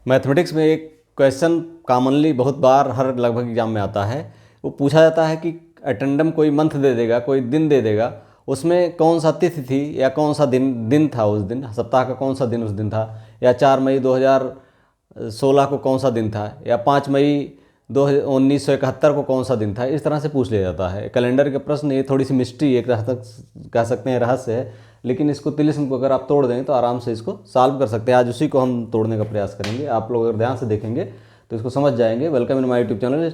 Mathematics में एक question commonly बहुत बार हर लगभग एग्जाम में आता है। वो पूछा जाता है कि अटेंडम कोई मंथ दे देगा, कोई दिन दे देगा, उसमें कौन सा तिथि थी या कौन सा दिन दिन था, उस दिन सप्ताह का कौन सा दिन उस दिन था, या 4 मई 2016 को कौन सा दिन था, या 5 मई 1971 को कौन सा दिन था। इस तरह से पूछ लिया जाता है। कैलेंडर के प्रश्न ये थोड़ी सी मिस्ट्री एक कह सकते हैं, रहस्य है, लेकिन इसको तिलिस्म को अगर आप तोड़ दें तो आराम से इसको सॉल्व कर सकते हैं। आज उसी को हम तोड़ने का प्रयास करेंगे। आप लोग अगर ध्यान से देखेंगे तो इसको समझ जाएंगे। Welcome in my YouTube channel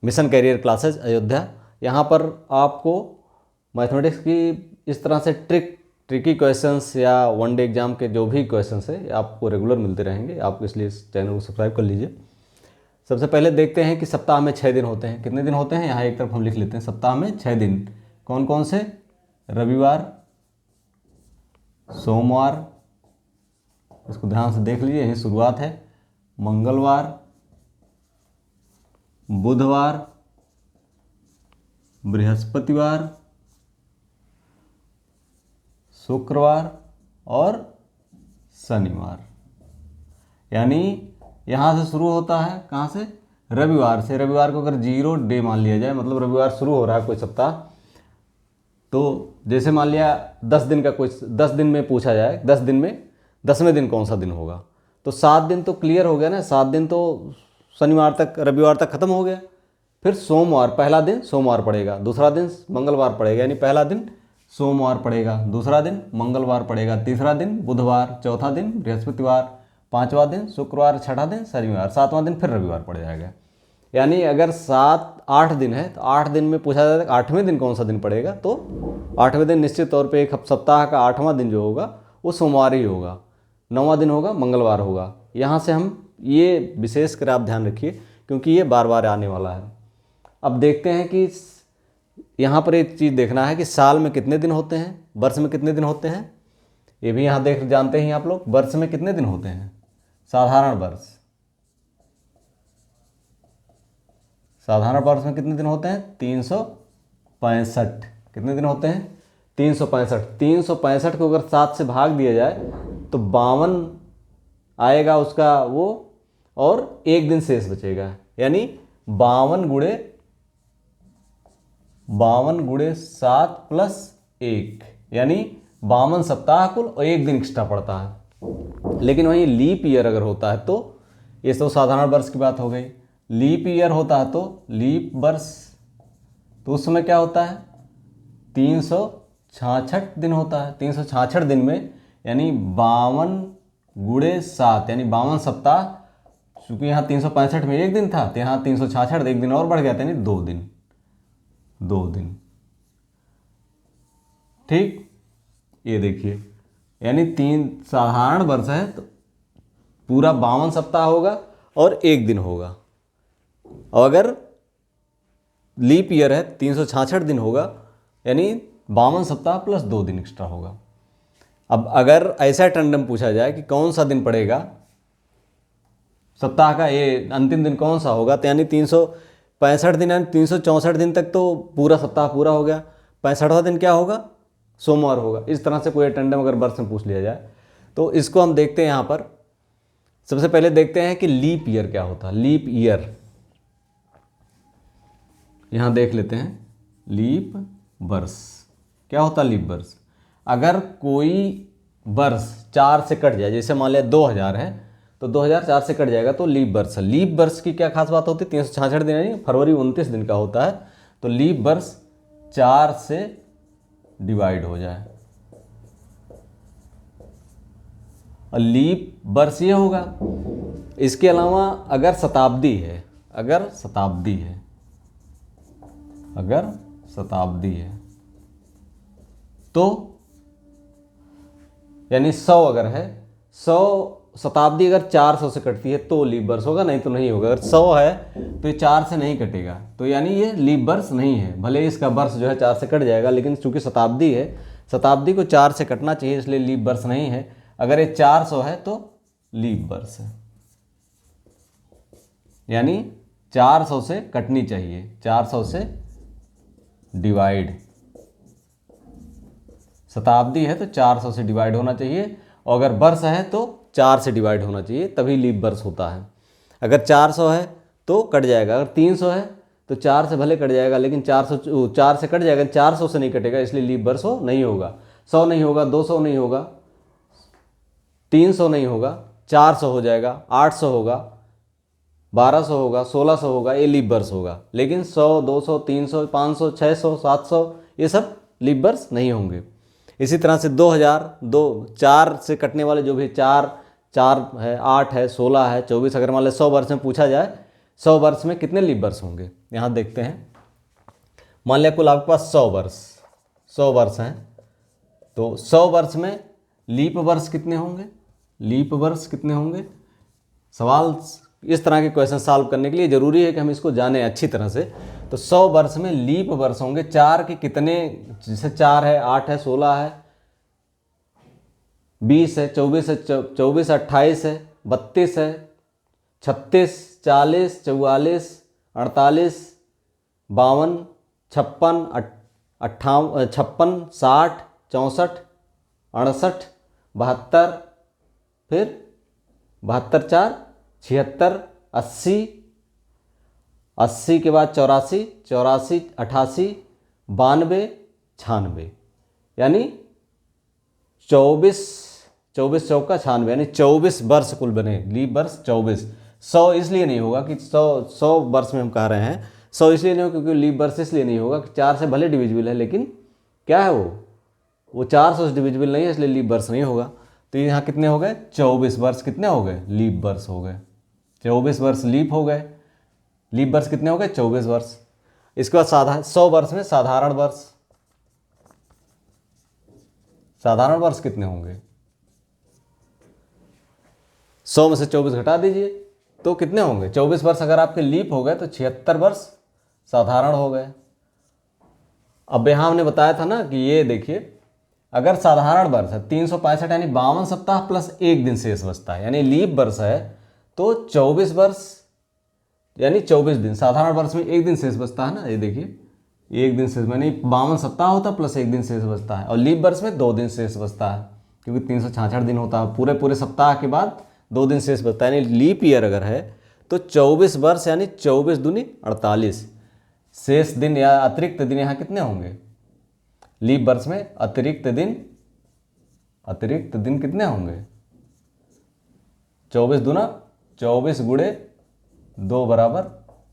mission career classes Ayodhya. यहाँ पर आपको मैथमेटिक्स की इस तरह से ट्रिकी क्वेश्चंस या वनडे एग्जाम के जो भी क्वेश्चंस है आपको रेगुलर मिलते रहेंगे। आप इसलिए इस चैनल को सब्सक्राइब कर लीजिए। सबसे पहले देखते हैं कि सप्ताह में 6 दिन होते हैं। कितने दिन होते हैं, यहाँ एक तरफ हम लिख लेते हैं। सप्ताह में 6 दिन कौन कौन से? रविवार, सोमवार, इसको ध्यान से देख लीजिए, यही शुरुआत है। मंगलवार, बुधवार, बृहस्पतिवार, शुक्रवार और शनिवार। यानी यहाँ से शुरू होता है, कहाँ से? रविवार से। रविवार को अगर 0 डे मान लिया जाए, मतलब रविवार शुरू हो रहा है कोई सप्ताह, तो जैसे मान लिया 10 दिन का कोई 10 दिन में पूछा जाए, 10 दिन में 10वें दिन कौन सा दिन होगा, तो 7 दिन तो क्लियर हो गया ना। 7 दिन तो शनिवार तक, रविवार तक खत्म हो गया। फिर सोमवार, पहला दिन सोमवार पड़ेगा, दूसरा दिन मंगलवार पड़ेगा, यानी पहला दिन सोमवार पड़ेगा, दूसरा दिन मंगलवार पड़ेगा, तीसरा दिन बुधवार, चौथा दिन बृहस्पतिवार, पांचवा दिन शुक्रवार, छठा दिन शनिवार, सातवां दिन फिर रविवार पड़ जाएगा। यानी अगर 7-8 दिन है तो 8 दिन में पूछा जाता है 8वें दिन कौन सा दिन पड़ेगा, तो 8वें दिन निश्चित तौर पे एक सप्ताह का 8वां दिन जो होगा वो सोमवार ही होगा, 9वां दिन होगा मंगलवार होगा। यहाँ से हम ये विशेष कर आप ध्यान रखिए, क्योंकि ये बार बार आने वाला है। अब देखते हैं कि यहाँ पर एक चीज़ देखना है कि साल में कितने दिन होते हैं, वर्ष में कितने दिन होते हैं। ये भी यहाँ देख जानते हैं आप लोग, वर्ष में कितने दिन होते हैं। साधारण वर्ष, साधारण वर्ष में कितने दिन होते हैं? 365। कितने दिन होते हैं? 365। 365 को अगर 7 से भाग दिया जाए तो 52 आएगा उसका वो, और एक दिन शेष बचेगा। यानी 52 × 7 + 1, यानी 52 सप्ताह कुल और एक दिन एक्स्ट्रा पड़ता है। लेकिन वहीं लीप ईयर अगर होता है तो, ये तो साधारण वर्ष की बात हो गई। लीप ईयर होता है तो लीप वर्ष, तो उस समय क्या होता है? 366 दिन होता है। 366 दिन में यानी 52 × 7 यानी 52 सप्ताह। चूंकि यहाँ 365 में एक दिन था तो यहाँ 366 एक दिन और बढ़ गया था, यानी 2 दिन। 2 दिन, ठीक। ये देखिए, यानी 3 साधारण वर्ष है तो पूरा 52 सप्ताह होगा और एक दिन होगा। और अगर लीप ईयर है 366 दिन होगा, यानी 52 सप्ताह प्लस 2 दिन एक्स्ट्रा होगा। अब अगर ऐसा टंडम पूछा जाए कि कौन सा दिन पड़ेगा सप्ताह का, ये अंतिम दिन कौन सा होगा, तो यानी 365 दिन, यानी 364 दिन तक तो पूरा सप्ताह पूरा हो गया। 65वां दिन क्या होगा? सोमवार होगा। इस तरह से कोई टंडम अगर वर्ष में पूछ लिया जाए तो इसको हम देखते हैं। यहाँ पर सबसे पहले देखते हैं कि लीप ईयर क्या होता है। लीप ईयर यहाँ देख लेते हैं। लीप वर्ष क्या होता है? लीप वर्ष, अगर कोई वर्ष 4 से कट जाए, जैसे मान लिया 2000 है तो 2004 से कट जाएगा तो लीप वर्ष है। लीप वर्ष की क्या खास बात होती है? 366 दिन यानी फरवरी 29 दिन का होता है, तो लीप वर्ष 4 से डिवाइड हो जाए और लीप वर्ष ये होगा। इसके अलावा अगर शताब्दी है, अगर शताब्दी है तो यानी 100 अगर है, 100 शताब्दी अगर 400 से कटती है तो लीप वर्ष होगा, नहीं तो नहीं होगा। अगर 100 है तो ये 4 से नहीं कटेगा, तो यानी ये लीप वर्ष नहीं है। भले इसका वर्ष जो है 4 से कट जाएगा, लेकिन चूंकि शताब्दी है, शताब्दी को 4 से कटना चाहिए, इसलिए लीप वर्ष नहीं है। अगर ये 400 है तो लीप वर्ष है, यानी 400 से कटनी चाहिए, 400 से डिवाइड। शताब्दी है तो 400 से डिवाइड होना चाहिए, और अगर वर्ष है तो 4 से डिवाइड होना चाहिए, तभी लीप वर्ष होता है। अगर 400 है तो कट जाएगा, अगर 300 है तो 4 से भले कट जाएगा, लेकिन 4 से कट जाएगा, 400 से नहीं कटेगा, इसलिए लीप वर्ष हो नहीं होगा। 100 नहीं होगा, 200 नहीं होगा, 300 नहीं होगा, 400 हो जाएगा, 800 होगा, 1200 होगा, 1600 होगा, ये लीप वर्ष होगा। लेकिन 100, 200, 300, 500, 600, 700 ये सब लीप वर्ष नहीं होंगे। इसी तरह से 2000, 4 से कटने वाले जो भी 4 है, 8 है, 16 है, 24, अगर मान लो 100 वर्ष में पूछा जाए 100 वर्ष में कितने लीप वर्ष होंगे, यहाँ देखते हैं। मान लिया कुल आपके पास 100 वर्ष हैं, तो 100 वर्ष में लीप वर्ष कितने होंगे, लीप वर्ष कितने होंगे। सवाल इस तरह के क्वेश्चन सॉल्व करने के लिए ज़रूरी है कि हम इसको जाने अच्छी तरह से। तो 100 वर्ष में लीप वर्ष होंगे 4 के कितने, जैसे 4 है, 8 है, 16 है, 20 है, 24 है, 28 है, 32 है, 36, 40, 44, 48, 52, 56, 56, 60, 64, 68, 72, फिर 72, 4, 76, 80, 80 के बाद 84, 84, 88, 92, 96, यानी 24 चौका 96, यानी 24 वर्ष कुल बने, लीप वर्ष 24। 100 इसलिए नहीं होगा कि 100 वर्ष में हम कह रहे हैं, 100 इसलिए नहीं होगा क्योंकि लीप वर्ष इसलिए नहीं होगा कि 4 से भले डिविजिबल है, लेकिन क्या है वो 400 से डिविजिबल नहीं है, इसलिए लीप वर्ष नहीं होगा। तो यहाँ कितने हो गए, 24 वर्ष कितने हो गए, लीप वर्ष हो गए। 24 वर्ष लीप हो गए, लीप वर्ष कितने हो गए, 24 वर्ष। इसके बाद 100 वर्ष में साधारण वर्ष, साधारण वर्ष कितने होंगे, 100 में से 24 घटा दीजिए तो कितने होंगे, 24 वर्ष अगर आपके लीप हो गए तो 76 वर्ष साधारण हो गए। अब यहाँ हमने बताया था ना कि ये देखिए, अगर साधारण वर्ष है 365 यानी 52 सप्ताह प्लस 1 दिन शेष बचता है, यानी लीप वर्ष है तो 24 वर्ष यानी 24 दिन, साधारण वर्ष में 1 दिन शेष बचता है ना, ये देखिए 1 दिन शेष, यानी 52 सप्ताह होता है प्लस 1 दिन शेष बचता है, और लीप वर्ष में 2 दिन शेष बचता है, क्योंकि 366 दिन होता है, पूरे सप्ताह के बाद 2 दिन शेष बचता है। यानी लीप ईयर अगर है तो 24 वर्ष यानी 24 दूनी 48, शेष दिन या अतिरिक्त दिन यहाँ कितने होंगे, लीप वर्ष में अतिरिक्त दिन कितने होंगे, 24 दूना 24 गुणे 2 बराबर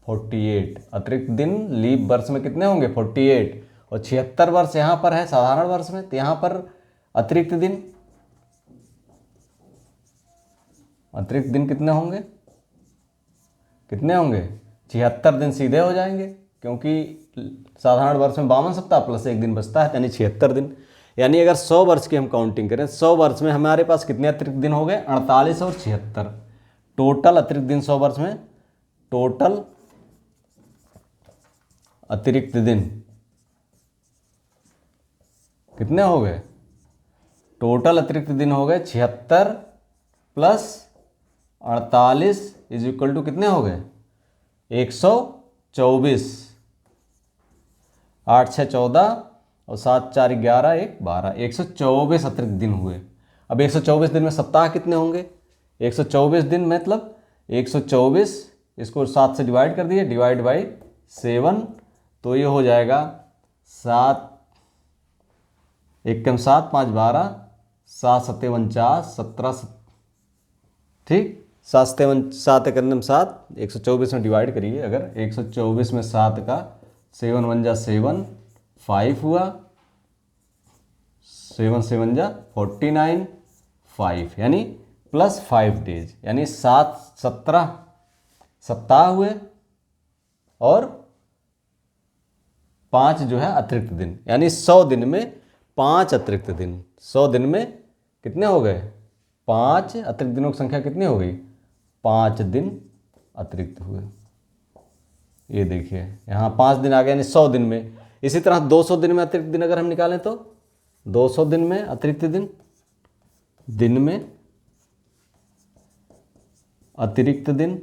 48, अतिरिक्त दिन लीप वर्ष में कितने होंगे 48, और 76 वर्ष यहाँ पर है साधारण वर्ष में, तो यहाँ पर अतिरिक्त दिन कितने होंगे, 76 दिन सीधे हो जाएंगे, क्योंकि साधारण वर्ष में 52 सप्ताह प्लस 1 दिन बचता है, यानी 76 दिन। यानी अगर 100 वर्ष की हम काउंटिंग करें, 100 वर्ष में हमारे पास कितने अतिरिक्त दिन हो गए, 48 और 76 टोटल अतिरिक्त दिन 100 वर्ष में, टोटल अतिरिक्त दिन कितने हो गए, टोटल अतिरिक्त दिन हो गए 76 प्लस 48 इज इक्वल टू कितने हो गए, 124, 8 6 14 और 7 4 11 1 12, 124 अतिरिक्त दिन हुए। अब 124 दिन में सप्ताह कितने होंगे, 124 दिन मतलब 124, इसको 7 से डिवाइड कर दिए, डिवाइड बाई 7, तो ये हो जाएगा 7 1 कम 7 5 12, 7 7 49 17, ठीक, 7 7 1 7, 124 में डिवाइड करिए, अगर 124 में 7 का 7 1 जा 7, 5 हुआ, 7 7 जा 49, 5 यानी प्लस 5 डेज, यानी 17 सप्ताह हुए, और 5 जो है अतिरिक्त दिन, यानी 100 दिन में 5 अतिरिक्त दिन, 100 दिन में कितने हो गए, 5 अतिरिक्त दिनों की संख्या कितनी हो गई, 5 दिन अतिरिक्त हुए। ये देखिए यहाँ 5 दिन आ गए, यानी 100 दिन में। इसी तरह 200 दिन में अतिरिक्त दिन अगर हम निकालें तो 200 दिन में अतिरिक्त दिन में अतिरिक्त दिन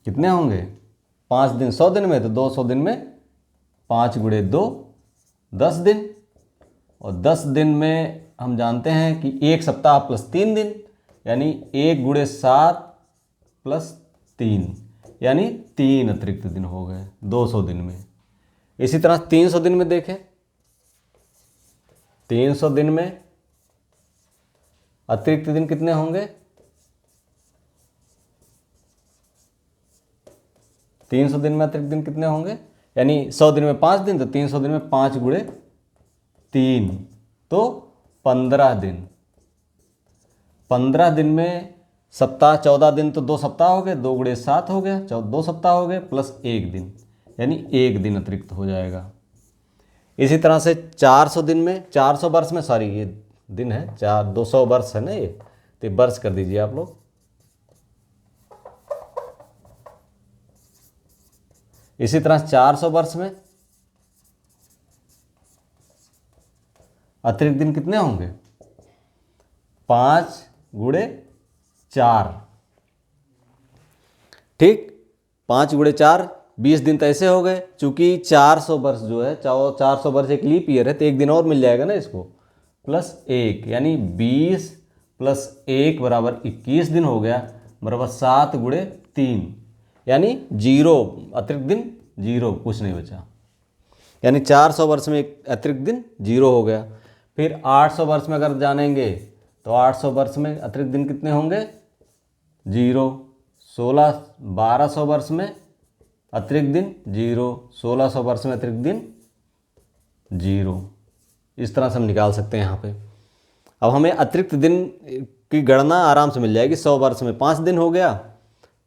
कितने होंगे, 5 दिन 100 दिन में, तो 200 दिन में 5 गुणे 2 10 दिन, और 10 दिन में हम जानते हैं कि 1 सप्ताह प्लस 3 दिन, यानी 1 गुणे 7 प्लस 3, यानी 3 अतिरिक्त दिन हो गए 200 दिन में। इसी तरह 300 दिन में देखें, 300 दिन में अतिरिक्त दिन कितने होंगे? 300 दिन में अतिरिक्त दिन कितने होंगे? यानी 100 दिन में 5 दिन, तो 300 दिन में 5 गुणे 3 तो 15 दिन। 15 दिन में सप्ताह 14 दिन, तो 2 सप्ताह हो गए, 2 गुणे 7 हो गया, 2 सप्ताह हो गए प्लस 1 दिन, यानी 1 दिन अतिरिक्त हो जाएगा। इसी तरह से 400 दिन में, 400 वर्ष में, सॉरी ये दिन है, 200 वर्ष है ना ये, तो वर्ष कर दीजिए आप लोग। इसी तरह 400 वर्ष में अतिरिक्त दिन कितने होंगे? 5 गुणे 4, ठीक, 5 गुणे 4 20 दिन तो ऐसे हो गए। चूंकि 400 वर्ष जो है, 400 वर्ष एक लीप ईयर है, तो 1 दिन और मिल जाएगा ना इसको, प्लस 1, यानी 20 प्लस 1 बराबर 21 दिन हो गया, बराबर 7 गुणे 3, यानी 0 अतिरिक्त दिन, 0 कुछ नहीं बचा, यानी 400 वर्ष में एक अतिरिक्त दिन 0 हो गया। फिर 800 वर्ष में अगर जानेंगे तो 800 वर्ष में अतिरिक्त दिन कितने होंगे? 0। 1200 वर्ष में अतिरिक्त दिन 0, 1600 वर्ष में अतिरिक्त दिन 0। इस तरह से हम निकाल सकते हैं यहाँ पे। अब हमें अतिरिक्त दिन की गणना आराम से मिल जाएगी। 100 वर्ष में 5 दिन हो गया,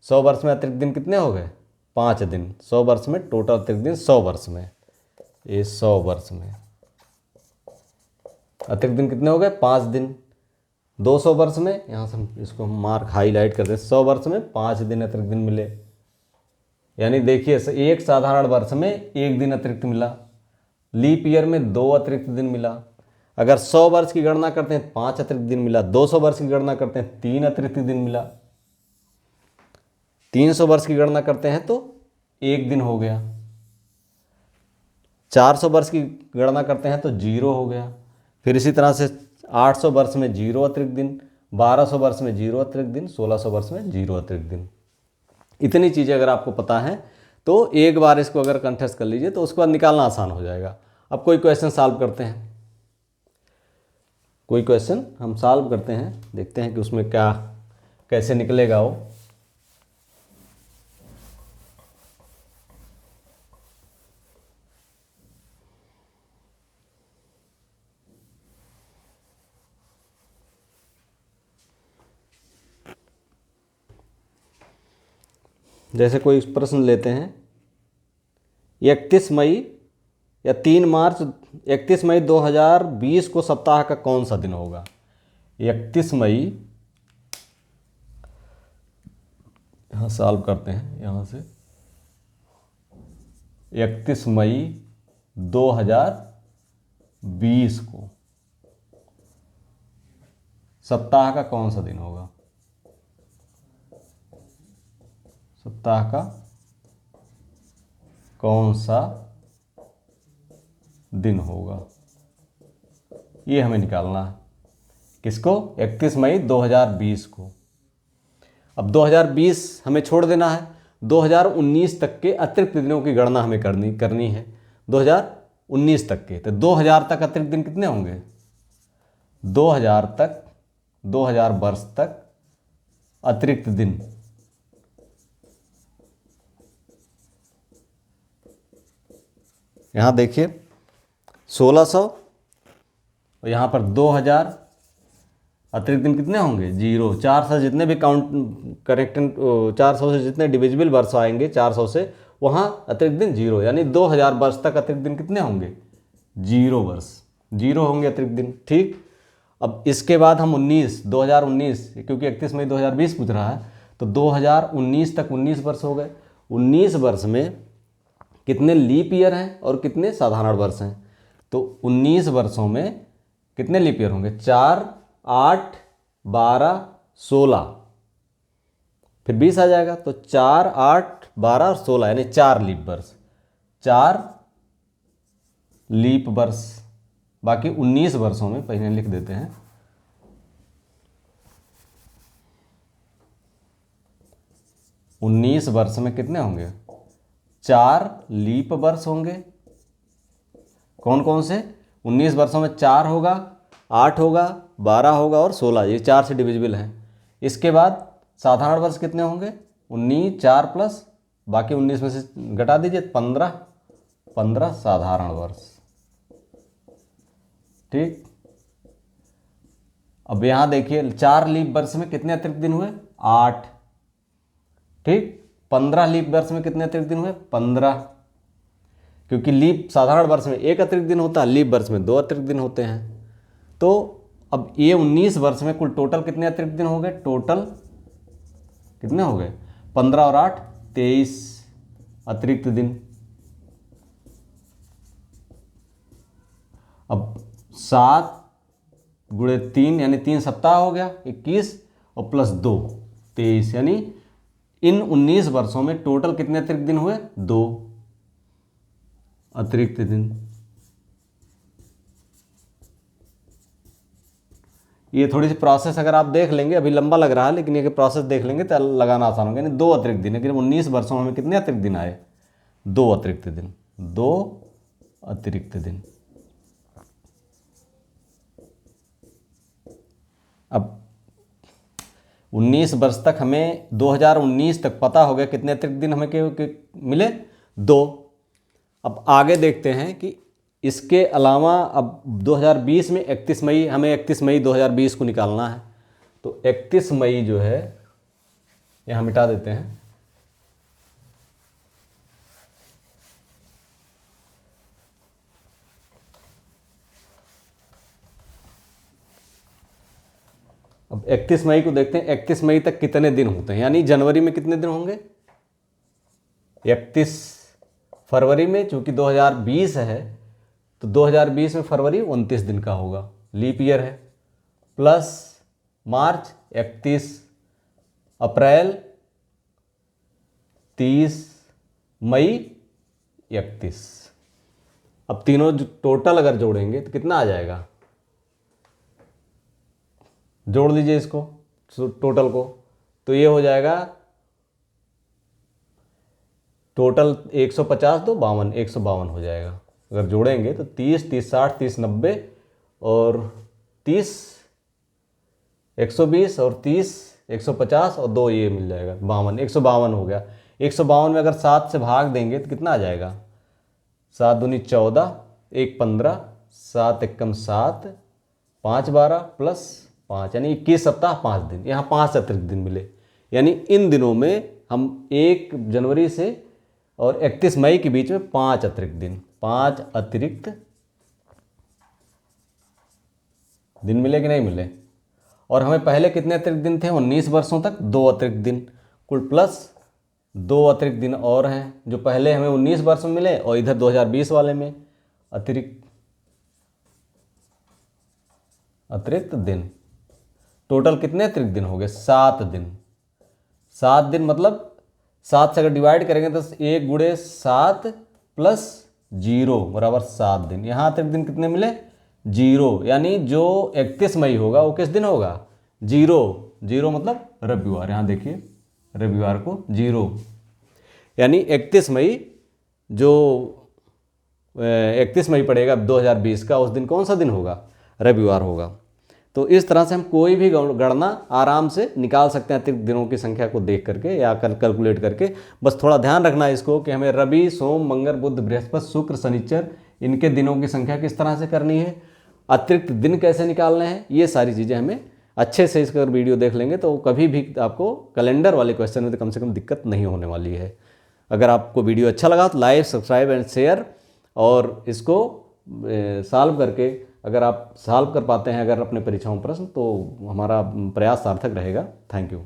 100 वर्ष में अतिरिक्त दिन कितने हो गए? 5 दिन। 100 वर्ष में टोटल अतिरिक्त दिन 100 वर्ष में, ये 100 वर्ष में अतिरिक्त दिन कितने हो गए? 5 दिन। 200 वर्ष में, यहाँ से हम इसको मार्क हाईलाइट करते हैं, 100 वर्ष में 5 दिन अतिरिक्त दिन मिले, यानी देखिए एक साधारण वर्ष में 1 दिन अतिरिक्त मिला, लीप ईयर में 2 अतिरिक्त दिन मिला। अगर 100 वर्ष की गणना करते हैं 5 अतिरिक्त दिन मिला, 200 वर्ष की गणना करते हैं 3 अतिरिक्त दिन मिला, 300 वर्ष की गणना करते हैं तो 1 दिन हो गया, 400 वर्ष की गणना करते हैं तो 0 हो गया। फिर इसी तरह से 800 वर्ष में 0 अतिरिक्त दिन, 1200 वर्ष में 0 अतिरिक्त दिन, 1600 वर्ष में 0 अतिरिक्त दिन। इतनी चीज़ें अगर आपको पता है तो एक बार इसको अगर कंठस्थ कर लीजिए तो उसके बाद निकालना आसान हो जाएगा। अब कोई क्वेश्चन सॉल्व करते हैं, कोई क्वेश्चन हम सॉल्व करते हैं, देखते हैं कि उसमें क्या कैसे निकलेगा वो। जैसे कोई प्रश्न लेते हैं, 31 मई या 3 मार्च, 31 मई 2020 को सप्ताह का कौन सा दिन होगा? 31 मई, यहाँ सॉल्व करते हैं, यहाँ से 31 मई 2020 को सप्ताह का कौन सा दिन होगा? सप्ताह का कौन सा दिन होगा, ये हमें निकालना है। किसको? 31 मई 2020 को। अब 2020 हमें छोड़ देना है, 2019 तक के अतिरिक्त दिनों की गणना हमें करनी है। 2019 तक के, तो 2000 तक अतिरिक्त दिन कितने होंगे? 2000 तक, 2000 वर्ष तक अतिरिक्त दिन, यहाँ देखिए 1600 और यहाँ पर 2000, अतिरिक्त दिन कितने होंगे? 0। 400 जितने भी काउंट करेक्ट, 400 से जितने डिविजिबल वर्ष आएंगे 400 से, वहाँ अतिरिक्त दिन 0, यानी 2000 वर्ष तक अतिरिक्त दिन कितने होंगे? 0 वर्ष, 0 होंगे अतिरिक्त दिन, ठीक। अब इसके बाद हम 2019, क्योंकि 31 मई 2020 पूछ रहा है, तो 2019 तक 19 वर्ष हो गए। 19 वर्ष में कितने लीप ईयर हैं और कितने साधारण वर्ष हैं? तो 19 वर्षों में कितने लीप ईयर होंगे? 4, 8, 12, 16, फिर 20 आ जाएगा, तो 4, 8, 12 और 16, यानी 4 लीप वर्ष, 4 लीप वर्ष, बाकी 19 वर्षों में, पहले लिख देते हैं, 19 वर्ष में कितने होंगे? 4 लीप वर्ष होंगे। कौन कौन से? 19 वर्षों में 4 होगा, 8 होगा, 12 होगा और 16, ये 4 से डिविजिबल हैं। इसके बाद साधारण वर्ष कितने होंगे? 19, 4 प्लस बाकी 19 में से घटा दीजिए 15 साधारण वर्ष। ठीक, अब यहां देखिए 4 लीप वर्ष में कितने अतिरिक्त दिन हुए? 8। ठीक, 15 लीप वर्ष में कितने अतिरिक्त दिन हुए? 15, क्योंकि लीप साधारण वर्ष में 1 अतिरिक्त दिन होता है, लीप वर्ष में 2 अतिरिक्त दिन होते हैं। तो अब ये 19 वर्ष में कुल टोटल कितने अतिरिक्त दिन हो गए? टोटल कितने हो गए? 15 और 8 23 अतिरिक्त दिन। अब 7 गुणे 3 यानी 3 सप्ताह हो गया 21 और प्लस 2 23, यानी इन 19 वर्षों में टोटल कितने अतिरिक्त दिन हुए? 2 अतिरिक्त दिन। ये थोड़ी सी प्रोसेस अगर आप देख लेंगे, अभी लंबा लग रहा है लेकिन ये प्रोसेस देख लेंगे तो लगाना आसान होगा। यानी 2 अतिरिक्त दिन, लेकिन 19 वर्षों में कितने अतिरिक्त दिन आए? 2 अतिरिक्त दिन, 2 अतिरिक्त दिन। अब 19 वर्ष तक हमें 2019 तक पता हो गया कितने अतिरिक्त दिन हमें के मिले? 2। अब आगे देखते हैं कि इसके अलावा अब 2020 में 31 मई, हमें 31 मई 2020 को निकालना है। तो 31 मई जो है यहाँ मिटा देते हैं। अब 31 मई को देखते हैं, 31 मई तक कितने दिन होते हैं, यानी जनवरी में कितने दिन होंगे? 31 फरवरी में, चूंकि 2020 है तो 2020 में फरवरी 29 दिन का होगा, लीप ईयर है, प्लस मार्च 31, अप्रैल 30, मई 31। अब तीनों टोटल अगर जोड़ेंगे तो कितना आ जाएगा? जोड़ लीजिए इसको टोटल को, तो ये हो जाएगा टोटल 150 तो 52, 152 हो जाएगा। अगर जोड़ेंगे तो 30, 30, 60, 30, 90 और 30, 120 और 30, 150 और 2 ये मिल जाएगा 52, 152 हो गया। 152 में अगर 7 से भाग देंगे तो कितना आ जाएगा? 7 दूनी 14, 1 15, 7 एकम 7, 5 12 प्लस 5, यानी 21 सप्ताह 5 दिन। यहाँ 5 अतिरिक्त दिन मिले, यानी इन दिनों में हम 1 जनवरी से और 31 मई के बीच में 5 अतिरिक्त दिन, 5 अतिरिक्त दिन मिले कि नहीं मिले? और हमें पहले कितने अतिरिक्त दिन थे? 19 वर्षों तक 2 अतिरिक्त दिन, कुल प्लस 2 अतिरिक्त दिन और हैं जो पहले हमें 19 वर्ष में मिले और इधर 2020 वाले में अतिरिक्त दिन। टोटल कितने अतिरिक्त दिन हो गए? 7 दिन। 7 दिन मतलब 7 से अगर डिवाइड करेंगे तो 1 गुणे 7 प्लस 0 बराबर 7 दिन। यहाँ अतिरिक्त दिन कितने मिले? 0, यानी जो 31 मई होगा वो किस दिन होगा? 0 मतलब रविवार। यहाँ देखिए रविवार को 0, यानी 31 मई जो 31 मई पड़ेगा 2020 का, उस दिन कौन सा दिन होगा? रविवार होगा। तो इस तरह से हम कोई भी गणना आराम से निकाल सकते हैं अतिरिक्त दिनों की संख्या को देख करके या कैलकुलेट करके। बस थोड़ा ध्यान रखना है इसको कि हमें रवि, सोम, मंगल, बुध, बृहस्पति, शुक्र, शनिचर, इनके दिनों की संख्या किस तरह से करनी है, अतिरिक्त दिन कैसे निकालने हैं, ये सारी चीज़ें हमें अच्छे से इसका वीडियो देख लेंगे तो कभी भी आपको कैलेंडर वाले क्वेश्चन में तो कम से कम दिक्कत नहीं होने वाली है। अगर आपको वीडियो अच्छा लगा तो लाइक, सब्सक्राइब एंड शेयर, और इसको सॉल्व करके अगर आप सॉल्व कर पाते हैं अगर अपने परीक्षाओं प्रश्न, तो हमारा प्रयास सार्थक रहेगा। Thank you.